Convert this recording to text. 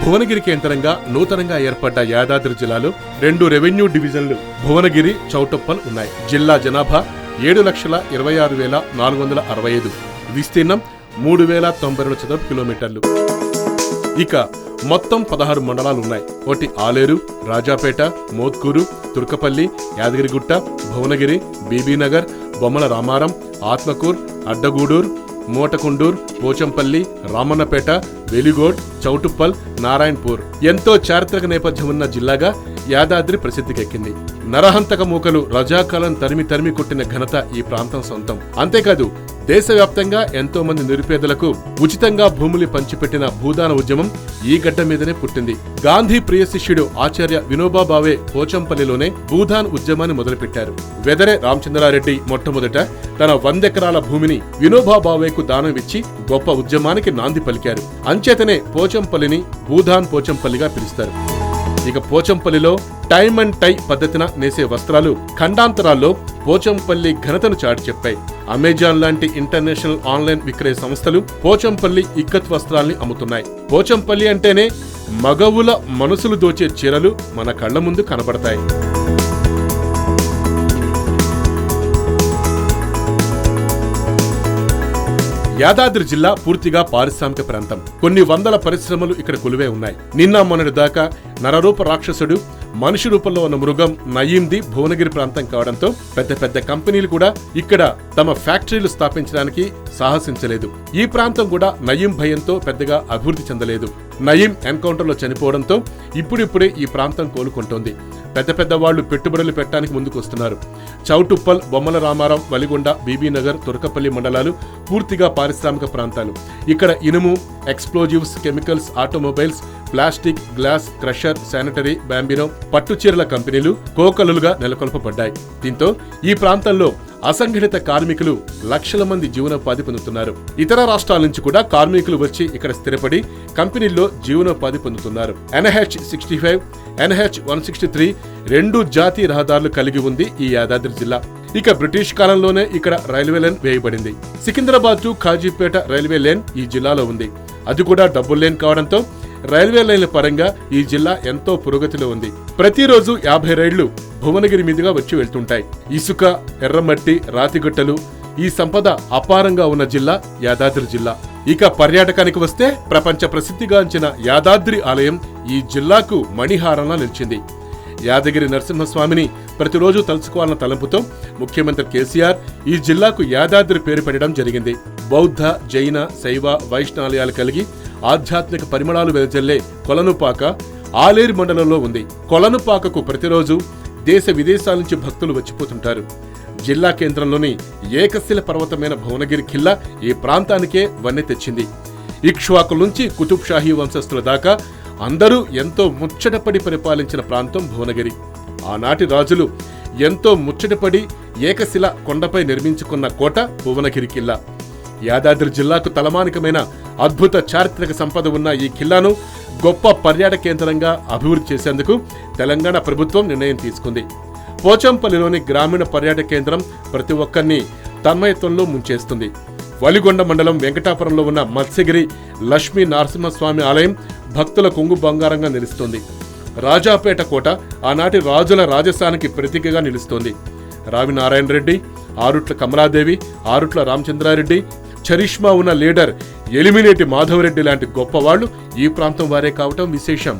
భువనగిరి కేంద్రంగా నూతనంగా ఏర్పడ్డ యాదాద్రి జిల్లాలో 2 రెవెన్యూ డివిజన్లు భువనగిరి, చౌటుప్పల్ ఉన్నాయి. జిల్లా జనాభా 7,26,465, విస్తీర్ణం 3,092 చదరపు కిలోమీటర్లు. ఇక మొత్తం 16 మండలాలున్నాయి. ఒకటి ఆలేరు, రాజాపేట, మోత్కూరు, తుర్కపల్లి, యాదగిరిగుట్ట, భువనగిరి, బీబీనగర్, బొమ్మల రామారం, ఆత్మకూర్, అడ్డగూడూర్, మోటకొండూర్, పోచంపల్లి, రామన్నపేట, వెలిగోడ్, చౌటుప్పల్, నారాయణపూర్. ఎంతో చారిత్రక నేపథ్యం ఉన్న జిల్లాగా యాదాద్రి ప్రసిద్ధికెక్కింది. నరహంతక మూకలు రజాకాలం తరిమి కొట్టిన ఘనత ఈ ప్రాంతం సొంతం. అంతేకాదు దేశవ్యాప్తంగా ఎంతో మంది నిరుపేదలకు ఉచితంగా భూములు పంచిపెట్టిన భూదాన ఉద్యమం ఈ గడ్డ మీదనే పుట్టింది. గాంధీ ప్రియ శిష్యుడు ఆచార్య వినోబా భావే పోచంపల్లిలోనే భూదాన్ ఉద్యమాన్ని మొదలుపెట్టారు. వెదరే రామచంద్రారెడ్డి మొట్టమొదట తన 100 ఎకరాల భూమిని వినోబా భావేకు దానం ఇచ్చి గొప్ప ఉద్యమానికి నాంది పలికారు. అంచేతనే పోచంపల్లిని భూదాన్ పోచంపల్లిగా పిలుస్తారు. ఇక పోచంపల్లిలో టైమ్ అండ్ టై పద్ధతిన నేసే వస్త్రాలు ఖండాంతరాల్లో పోచంపల్లి ఘనతను చాటి చెప్పాయి. అమెజాన్ లాంటి ఇంటర్నేషనల్ ఆన్లైన్ విక్రయ సంస్థలు పోచంపల్లి ఇక్కత్ వస్త్రాల్ని అమ్ముతున్నాయి. పోచంపల్లి అంటేనే మగవుల మనసులు దోచే చీరలు మన కళ్ల ముందు కనబడతాయి. యాదాద్రి జిల్లా పూర్తిగా పారిశ్రామిక ప్రాంతం. కొన్ని వందల పరిశ్రమలు ఇక్కడ కొలువే ఉన్నాయి. నిన్న మొన్నటి దాకా నరరూప రాక్షసుడు మనిషి రూపంలో ఉన్న మృగం నయీంది భువనగిరి ప్రాంతం కావడంతో పెద్ద కంపెనీలు కూడా ఇక్కడ తమ ఫ్యాక్టరీలు స్థాపించడానికి సాహసించలేదు. ఈ ప్రాంతం కూడా నయీం భయంతో పెద్దగా అభివృద్ధి చెందలేదు. నయీం ఎన్కౌంటర్లో చనిపోవడంతో ఇప్పుడిప్పుడే ఈ ప్రాంతం కోలుకుంటోంది. పెద్ద వాళ్లు పెట్టుబడులు పెట్టడానికి ముందుకు వస్తున్నారు. చౌటుప్పల్, బొమ్మల రామారం, వలిగొండ, బీబీనగర్, తుర్కపల్లి మండలాలు పూర్తిగా పారిశ్రామిక ప్రాంతాలు. ఇక్కడ ఇనుము, explosives, chemicals, automobiles, plastic, glass, crusher, sanitary, Bambino, పట్టుచీరల కంపెనీలు కోకలులుగా నెలకొల్పబడ్డాయి. దీంతో ఈ ప్రాంతంలో అసంఘటిత కార్మికులు లక్షల మంది జీవనోపాధి పొందుతున్నారు. ఇతర రాష్ట్రాల నుంచి కూడా కార్మికులు వచ్చి ఇక్కడ స్థిరపడి కంపెనీల్లో జీవనోపాధి పొందుతున్నారు. NH65, NH163 2 జాతీయ రహదారులు కలిగి ఉంది ఈ యాదాద్రి జిల్లా. ఇక బ్రిటిష్ కాలంలోనే ఇక్కడ రైల్వే లైన్ వేయబడింది. Secunderabad to Kazipet railway line ఈ జిల్లాలో ఉంది. అది కూడా డబుల్ లైన్ కావడంతో రైల్వే లైన్ల పరంగా ఈ జిల్లా ఎంతో పురోగతిలో ఉంది. ప్రతిరోజు 50 రైళ్లు భువనగిరి మీదుగా వచ్చి వెళ్తుంటాయి. ఇసుక, ఎర్రమట్టి, రాతిగట్టలు, ఈ సంపద అపారంగా ఉన్న జిల్లా యాదాద్రి జిల్లా. ఇక పర్యాటకానికి వస్తే ప్రపంచ ప్రసిద్ధిగాంచిన యాదాద్రి ఆలయం ఈ జిల్లాకు మణిహారంలా నిలిచింది. యాదగిరి నరసింహస్వామిని ప్రతిరోజు తలుచుకోవాలన్న తలంపుతో ముఖ్యమంత్రి కేసీఆర్ ఈ జిల్లాకు యాదాద్రి పేరు పెట్టడం జరిగింది. బౌద్ధ, జైన, శైవ, వైష్ణాలయాలు కలిగి ఆధ్యాత్మిక పరిమళాలు వెదజల్లే కొలనుపాక ఆలేరు మండలంలో ఉంది. కొలనుపాకకు ప్రతిరోజు దేశ విదేశాల నుంచి భక్తులు వచ్చిపోతుంటారు. జిల్లా కేంద్రంలోని ఏకశిల పర్వతమైన భువనగిరి ఖిల్లా ఈ ప్రాంతానికే వన్నె తెచ్చింది. ఇక్ష్వాకుల నుంచి కుతుబ్ షాహీ వంశస్థుల దాకా అందరూ ఎంతో ముచ్చటపడి పరిపాలించిన ప్రాంతం భువనగిరి. ఆనాటి రాజులు ఎంతో ముచ్చటపడి ఏకశిల కొండపై నిర్మించుకున్న కోట భువనగిరి ఖిల్లా. యాదాద్రి జిల్లాకు తలమానికమైన అద్భుత చారిత్రక సంపద ఉన్న ఈ ఖిల్లాను గొప్ప పర్యాటక కేంద్రంగా అభివృద్ధి చేసేందుకు తెలంగాణ ప్రభుత్వం నిర్ణయం తీసుకుంది. పోచంపల్లిలోని గ్రామీణ పర్యాటక కేంద్రం ప్రతి ఒక్కరిని తన్మయత్వంలో ముంచేస్తుంది. వలిగొండ మండలం వెంకటాపురంలో ఉన్న మత్స్యగిరి లక్ష్మీ నరసింహస్వామి ఆలయం భక్తుల కొంగు బంగారంగా నిలుస్తోంది. రాజాపేట కోట ఆనాటి రాజుల రాజస్థానికి ప్రతీకగా నిలుస్తోంది. రావి నారాయణ రెడ్డి, ఆరుట్ల కమలాదేవి, ఆరుట్ల రామచంద్రారెడ్డి, చరిష్మా ఉన్న లీడర్ ఎలిమినేటి మాధవరెడ్డి లాంటి గొప్పవాళ్లు ఈ ప్రాంతం వారే కావటం విశేషం.